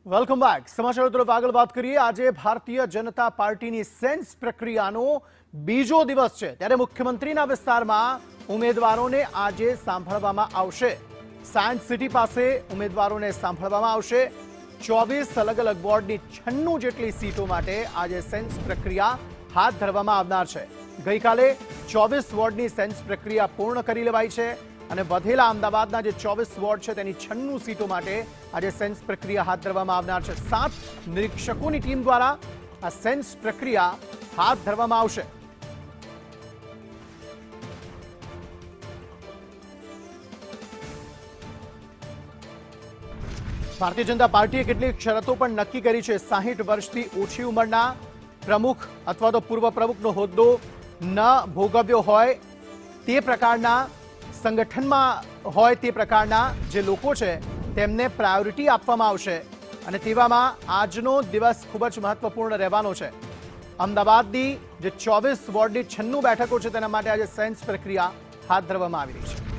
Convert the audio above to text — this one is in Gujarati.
Welcome back. સમાચારો તરફ આગળ વાત કરીએ. આજે ભારતીય જનતા પાર્ટીની સેન્સ પ્રક્રિયાનો બીજો દિવસ છે, ત્યારે મુખ્યમંત્રીના વિસ્તારમાં ઉમેદવારોને આજે સાંભળવામાં આવશે. સાયન્સ સિટી પાસે ઉમેદવારોને સાંભળવામાં આવશે. 24 અલગ અલગ વોર્ડની 96 જેટલી સીટો માટે આજે સેન્સ પ્રક્રિયા હાથ ધરવામાં આવનાર છે. ગઈકાલે 24 વોર્ડની સેન્સ પ્રક્રિયા પૂર્ણ કરી લેવાઈ છે અને વધેલા અમદાવાદના જે 24 વોર્ડ છે તેની 96 સીટો માટે આજે સેન્સ પ્રક્રિયા હાથ ધરવામાં આવનાર છે. 7 નિરીક્ષકોની ટીમ દ્વારા આ સેન્સ પ્રક્રિયા હાથ ધરવામાં આવશે. ભારતીય જનતા પાર્ટીએ કેટલીક શરતો પણ નક્કી કરી છે. 60 વર્ષથી ઓછી ઉંમરના પ્રમુખ અથવા તો પૂર્વ પ્રમુખનો હોદ્દો ન ભોગવ્યો હોય તે પ્રકારના સંગઠનમાં હોય તે પ્રકારના જે લોકો છે તેમને પ્રાયોરિટી આપવામાં આવશે અને તેવામાં આજનો દિવસ ખૂબ જ મહત્વપૂર્ણ રહેવાનો છે. અમદાવાદની જે 24 વોર્ડની 96 બેઠકો છે તેના માટે આજે સેન્સ પ્રક્રિયા હાથ ધરવામાં આવી રહી છે.